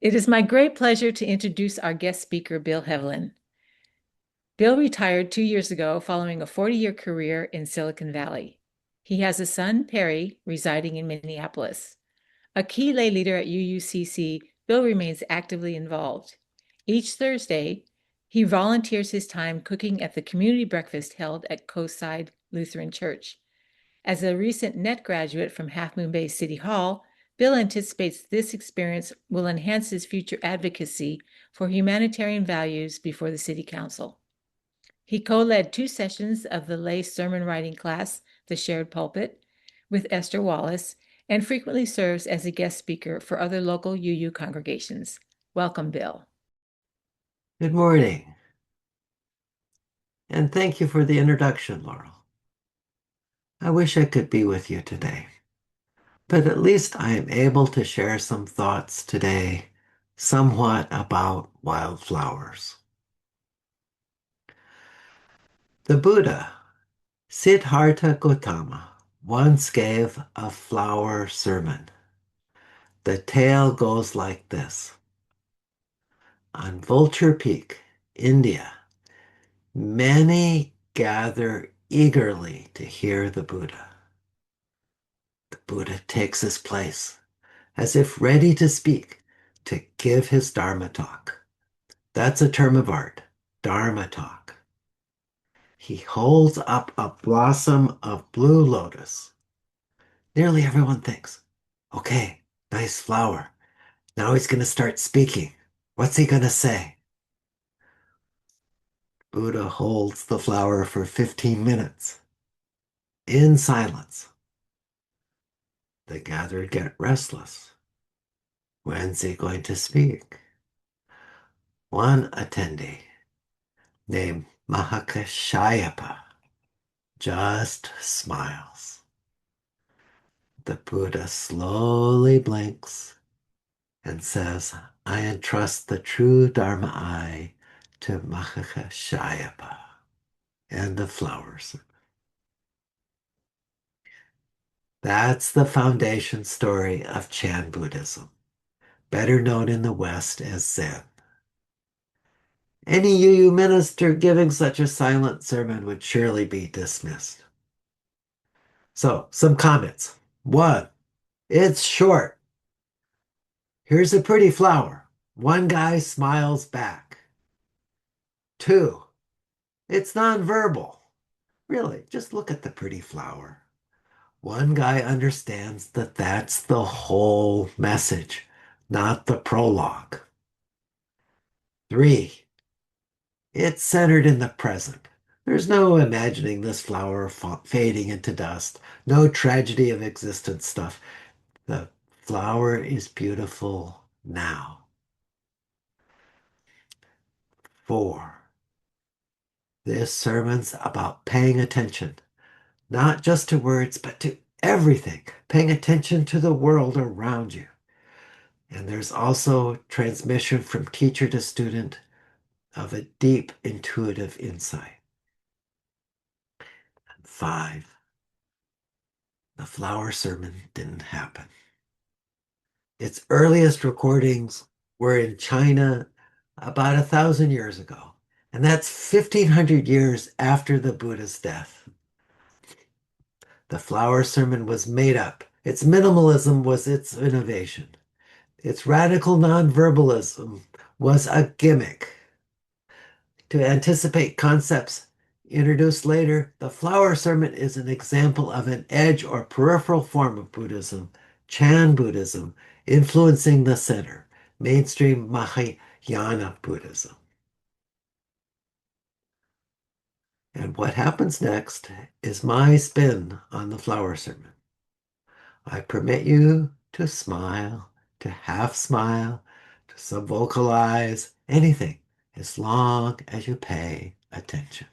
It is my great pleasure to introduce our guest speaker, Bill Heavlin. Bill retired 2 years ago following a 40-year career in Silicon Valley. He has a son, Perry, residing in Minneapolis. A key lay leader at UUCC, Bill remains actively involved. Each Thursday, he volunteers his time cooking at the community breakfast held at Coastside Lutheran Church. As a recent net graduate from Half Moon Bay City Hall, Bill anticipates this experience will enhance his future advocacy for humanitarian values before the City Council. He co-led 2 sessions of the lay sermon writing class, The Shared Pulpit, with Esther Wallace, and frequently serves as a guest speaker for other local UU congregations. Welcome, Bill. Good morning, and thank you for the introduction, Laurel. I wish I could be with you today, but at least I am able to share some thoughts today, somewhat about wildflowers. The Buddha, Siddhartha Gautama, once gave a flower sermon. The tale goes like this. On Vulture Peak, India, many gather eagerly to hear the Buddha. The Buddha takes his place, as if ready to speak, to give his Dharma talk. That's a term of art, Dharma talk. He holds up a blossom of blue lotus. Nearly everyone thinks, okay, nice flower. Now he's going to start speaking. What's he going to say? Buddha holds the flower for 15 minutes in silence. The gathered get restless. When's he going to speak? One attendee named Mahakashayapa just smiles. The Buddha slowly blinks and says, I entrust the true Dharma eye to Mahakashayapa and the flowers. That's the foundation story of Chan Buddhism, better known in the West as Zen. Any UU minister giving such a silent sermon would surely be dismissed. So, some comments. One, it's short. Here's a pretty flower. One guy smiles back. Two, it's nonverbal. Really, just look at the pretty flower. One guy understands that that's the whole message, not the prologue. Three, it's centered in the present. There's no imagining this flower fading into dust, no tragedy of existence stuff. The flower is beautiful now. Four, this sermon's about paying attention, not just to words, but to everything, paying attention to the world around you. And there's also transmission from teacher to student of a deep intuitive insight. And five, the flower sermon didn't happen. Its earliest recordings were in China about 1,000 years ago, and that's 1,500 years after the Buddha's death. The flower sermon was made up. Its minimalism was its innovation. Its radical nonverbalism was a gimmick. To anticipate concepts introduced later, the flower sermon is an example of an edge or peripheral form of Buddhism, Chan Buddhism, influencing the center, mainstream Mahayana Buddhism. And what happens next is my spin on the flower sermon. I permit you to smile, to half smile, to subvocalize, anything, as long as you pay attention.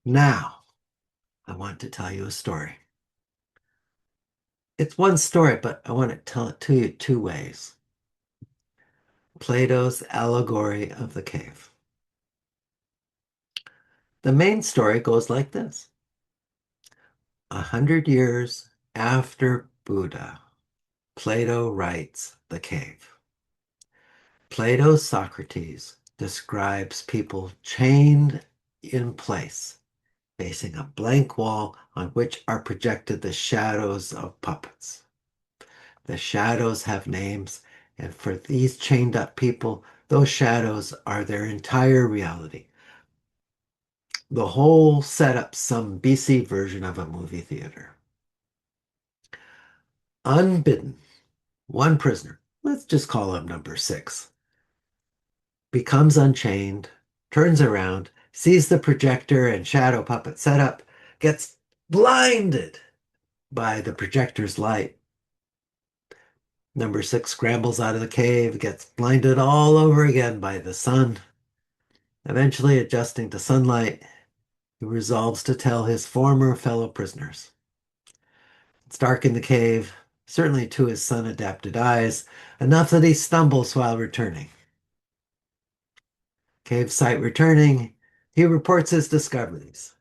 Now, I want to tell you a story. It's one story, but I want to tell it to you two ways. Plato's allegory of the cave. The main story goes like this. 100 years after Buddha, Plato writes The Cave. Plato's Socrates describes people chained in place, facing a blank wall on which are projected the shadows of puppets. The shadows have names, and for these chained up people, those shadows are their entire reality. The whole setup, some BC version of a movie theater. Unbidden, one prisoner, let's just call him number 6, becomes unchained, turns around, sees the projector and shadow puppet setup, gets blinded by the projector's light. Number 6 scrambles out of the cave, gets blinded all over again by the sun. Eventually adjusting to sunlight, he resolves to tell his former fellow prisoners. It's dark in the cave, certainly to his sun-adapted eyes, enough that he stumbles while returning. Cave site returning, he reports his discoveries.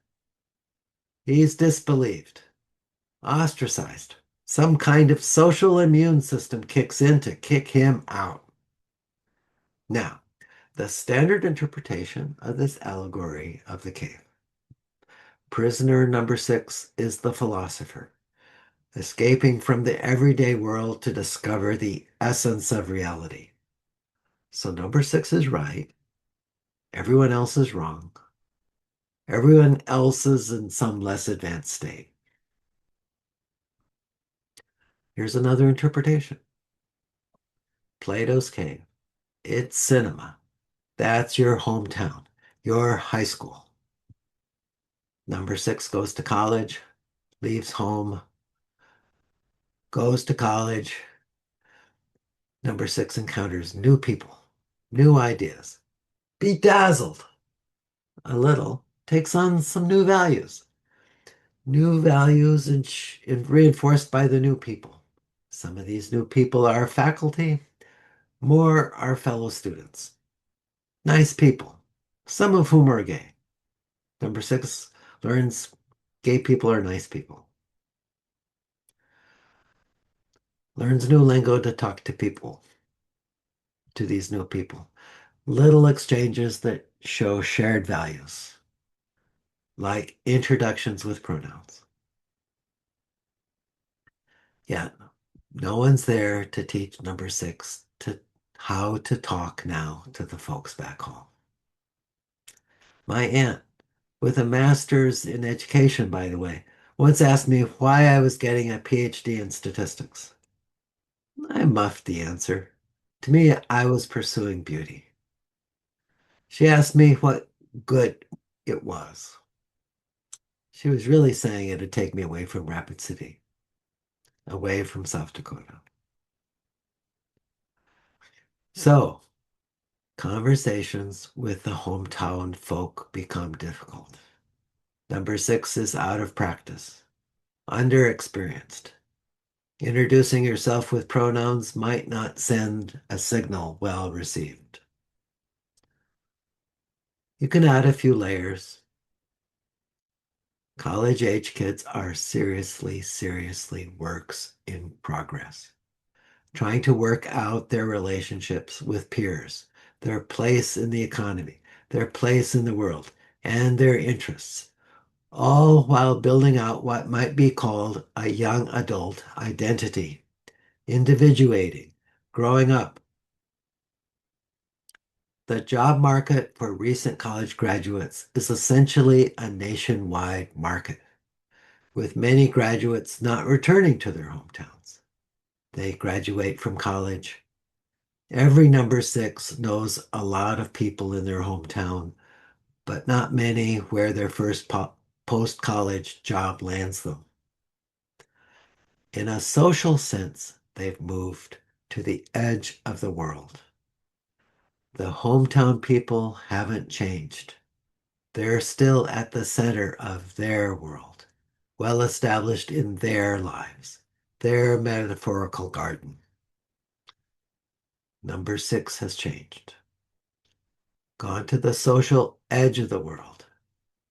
He's disbelieved, ostracized. Some kind of social immune system kicks in to kick him out. Now, the standard interpretation of this allegory of the cave. Prisoner number 6 is the philosopher, escaping from the everyday world to discover the essence of reality. So number 6 is right. Everyone else is wrong. Everyone else is in some less advanced state. Here's another interpretation. Plato's cave. It's cinema. That's your hometown, your high school. Number 6 goes to college, leaves home, goes to college. Number 6 encounters new people, new ideas, bedazzled a little, takes on some new values and reinforced by the new people. Some of these new people are faculty, more are fellow students. Nice people, some of whom are gay. Number 6 learns gay people are nice people. Learns new lingo to talk to people, to these new people. Little exchanges that show shared values, like introductions with pronouns. Yet, no one's there to teach number 6 to how to talk now to the folks back home. My aunt, with a master's in education, by the way, once asked me why I was getting a PhD in statistics. I muffed the answer. To me, I was pursuing beauty. She asked me what good it was. She was really saying it'd take me away from Rapid City, away from South Dakota. So, conversations with the hometown folk become difficult. Number 6 is out of practice, underexperienced. Introducing yourself with pronouns might not send a signal well received. You can add a few layers. College-age kids are seriously works in progress, trying to work out their relationships with peers, their place in the economy, their place in the world, and their interests, all while building out what might be called a young adult identity, individuating, growing up. The job market for recent college graduates is essentially a nationwide market, with many graduates not returning to their hometowns. They graduate from college. Every number 6 knows a lot of people in their hometown, but not many where their first post-college job lands them. In a social sense, they've moved to the edge of the world. The hometown people haven't changed. They're still at the center of their world, well established in their lives, their metaphorical garden. Number 6 has changed, gone to the social edge of the world,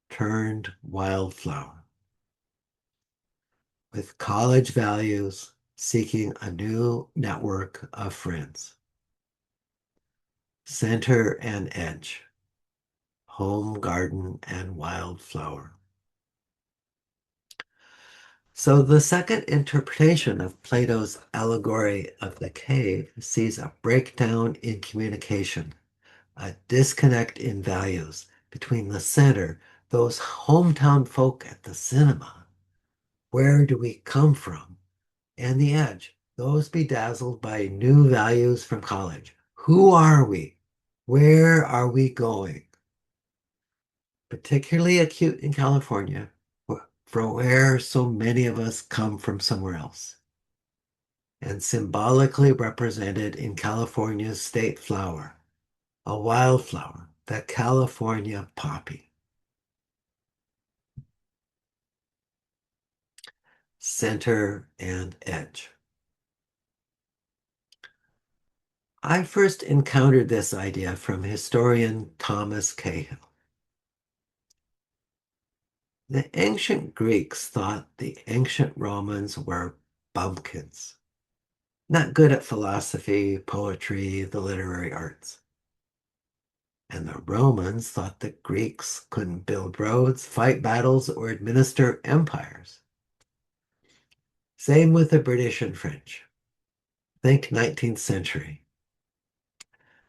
turned wildflower, with college values seeking a new network of friends. Center and edge, home garden and wildflower. So the second interpretation of Plato's allegory of the cave sees a breakdown in communication, a disconnect in values between the center, those hometown folk at the cinema. Where do we come from? And the edge, those bedazzled by new values from college. Who are we? Where are we going? Particularly acute in California, from where so many of us come from somewhere else, and symbolically represented in California's state flower, a wildflower, the California poppy. Center and edge. I first encountered this idea from historian Thomas Cahill. The ancient Greeks thought the ancient Romans were bumpkins, not good at philosophy, poetry, the literary arts. And the Romans thought the Greeks couldn't build roads, fight battles, or administer empires. Same with the British and French. Think 19th century.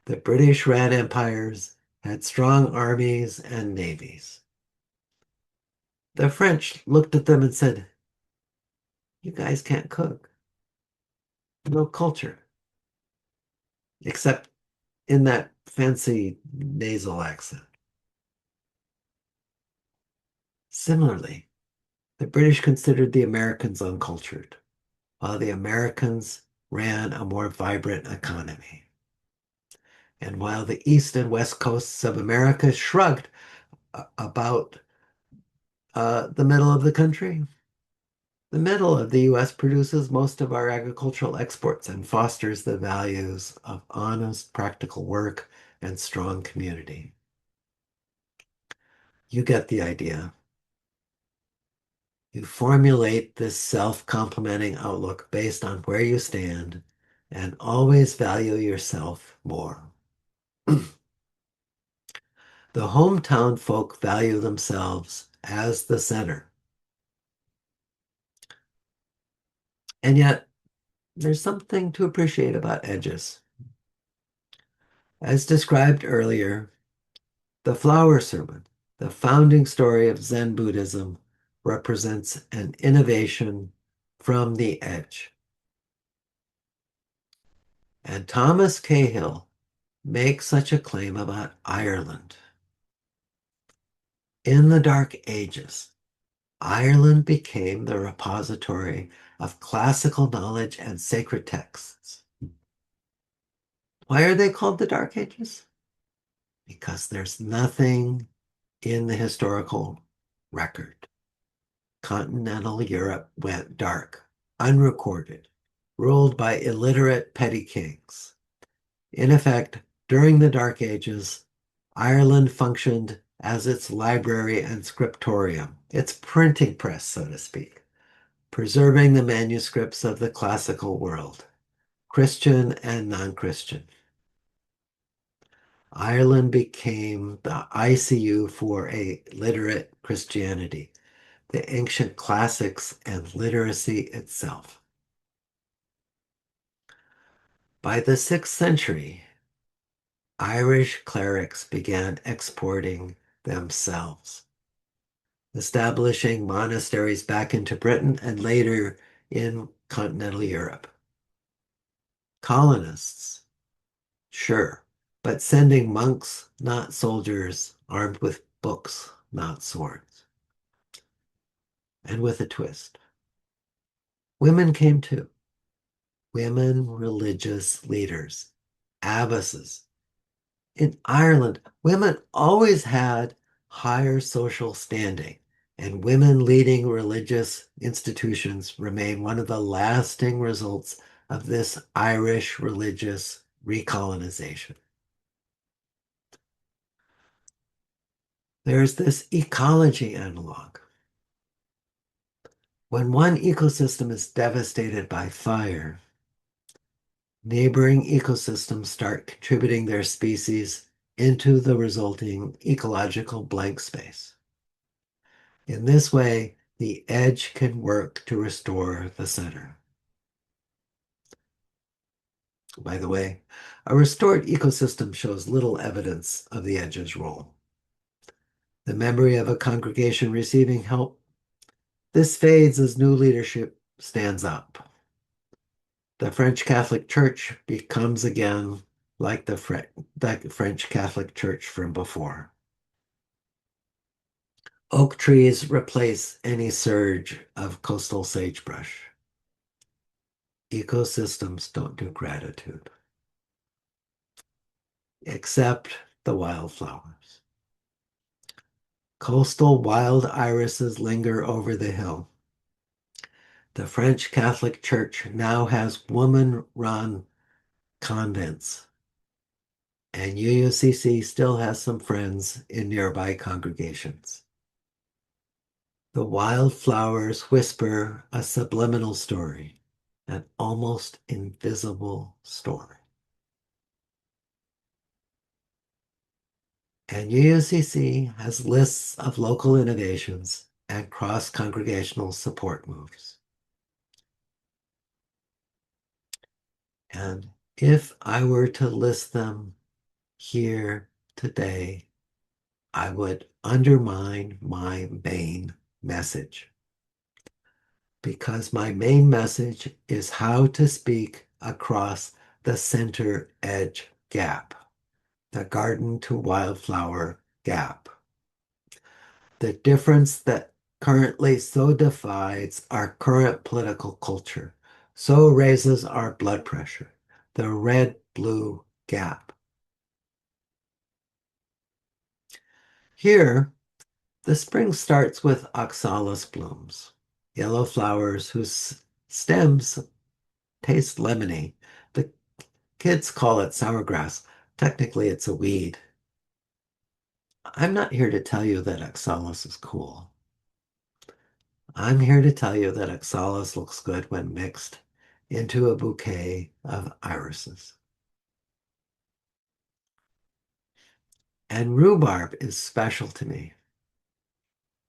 The British ran empires, had strong armies and navies. The French looked at them and said, "You guys can't cook. No culture." Except in that fancy nasal accent. Similarly, the British considered the Americans uncultured, while the Americans ran a more vibrant economy. And while the east and west coasts of America shrugged about the middle of the country, the middle of the U.S. produces most of our agricultural exports and fosters the values of honest, practical work and strong community. You get the idea. You formulate this self-complementing outlook based on where you stand and always value yourself more. The hometown folk value themselves as the center. And yet, there's something to appreciate about edges. As described earlier, the flower sermon, the founding story of Zen Buddhism, represents an innovation from the edge. And Thomas Cahill makes such a claim about Ireland. In the Dark Ages, Ireland became the repository of classical knowledge and sacred texts. Why are they called the Dark Ages? Because there's nothing in the historical record. Continental Europe went dark, unrecorded, ruled by illiterate petty kings. In effect, during the Dark Ages, Ireland functioned as its library and scriptorium, its printing press, so to speak, preserving the manuscripts of the classical world, Christian and non-Christian. Ireland became the ICU for a literate Christianity, the ancient classics and literacy itself. By the 6th century, Irish clerics began exporting themselves, establishing monasteries back into Britain and later in continental Europe. Colonists, sure, but sending monks, not soldiers, armed with books, not swords. And with a twist. Women came too. Women religious leaders, abbesses. In Ireland, women always had higher social standing, and women leading religious institutions remain one of the lasting results of this Irish religious recolonization. There's this ecology analog. When one ecosystem is devastated by fire, neighboring ecosystems start contributing their species into the resulting ecological blank space. In this way, the edge can work to restore the center. By the way, a restored ecosystem shows little evidence of the edge's role. The memory of a congregation receiving help, this fades as new leadership stands up. The French Catholic Church becomes again like the French Catholic Church from before. Oak trees replace any surge of coastal sagebrush. Ecosystems don't do gratitude, except the wildflowers. Coastal wild irises linger over the hill. The French Catholic Church now has woman-run convents, and UUCC still has some friends in nearby congregations. The wildflowers whisper a subliminal story, an almost invisible story. And UUCC has lists of local innovations and cross-congregational support moves. And if I were to list them here today, I would undermine my main message. Because my main message is how to speak across the center edge gap, the garden to wildflower gap. The difference that currently so divides our current political culture, so raises our blood pressure, the red-blue gap. Here, the spring starts with oxalis blooms, yellow flowers whose stems taste lemony. The kids call it sourgrass. Technically, it's a weed. I'm not here to tell you that oxalis is cool. I'm here to tell you that oxalis looks good when mixed into a bouquet of irises. And rhubarb is special to me.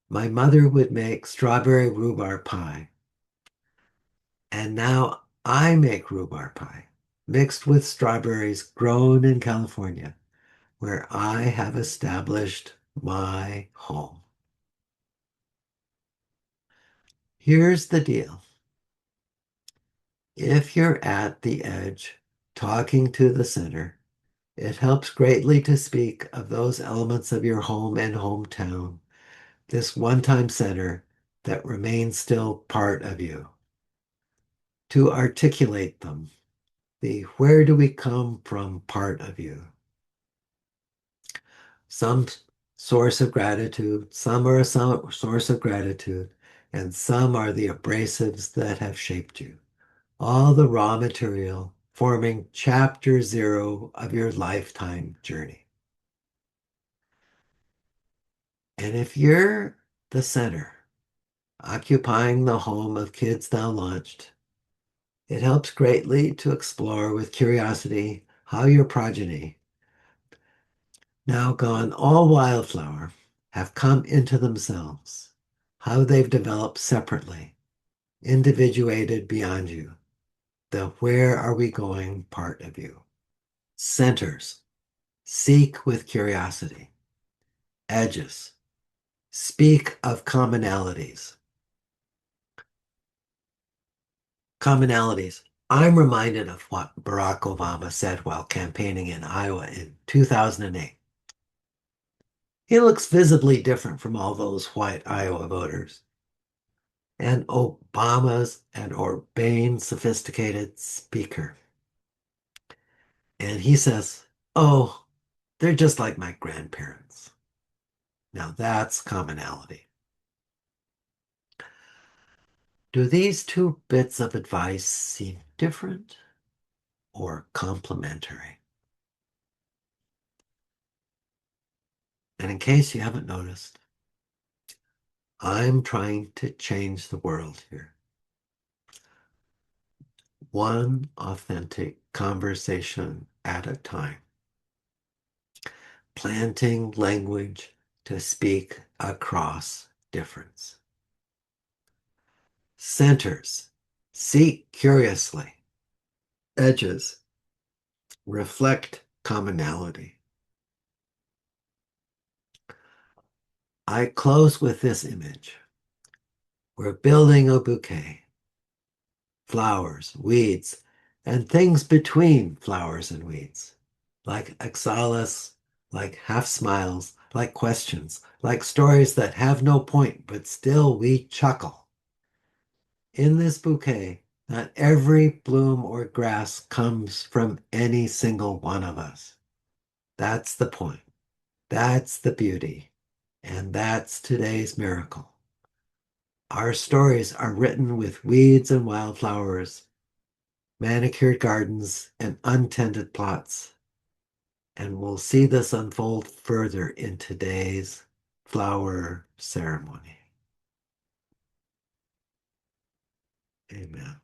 My mother would make strawberry rhubarb pie. And now I make rhubarb pie mixed with strawberries grown in California, where I have established my home. Here's the deal. If you're at the edge, talking to the center, it helps greatly to speak of those elements of your home and hometown, this one-time center that remains still part of you. To articulate them, the where do we come from part of you. Some source of gratitude, some are a source of gratitude, and some are the abrasives that have shaped you. All the raw material forming chapter 0 of your lifetime journey. And if you're the center, occupying the home of kids now launched, it helps greatly to explore with curiosity how your progeny, now gone all wildflower, have come into themselves, how they've developed separately, individuated beyond you, the where are we going part of you. Centers, seek with curiosity. Edges, speak of commonalities. Commonalities. I'm reminded of what Barack Obama said while campaigning in Iowa in 2008. He looks visibly different from all those white Iowa voters. And Obama's an urbane, sophisticated speaker. And he says, oh, they're just like my grandparents. Now that's commonality. Do these two bits of advice seem different or complementary? And in case you haven't noticed, I'm trying to change the world here. One authentic conversation at a time. Planting language to speak across difference. Centers, seek curiously. Edges, reflect commonality. I close with this image. We're building a bouquet. Flowers, weeds, and things between flowers and weeds. Like oxalis, like half smiles, like questions, like stories that have no point, but still we chuckle. In this bouquet, not every bloom or grass comes from any single one of us. That's the point. That's the beauty. And that's today's miracle. Our stories are written with weeds and wildflowers, manicured gardens, and untended plots. And we'll see this unfold further in today's flower ceremony. Amen.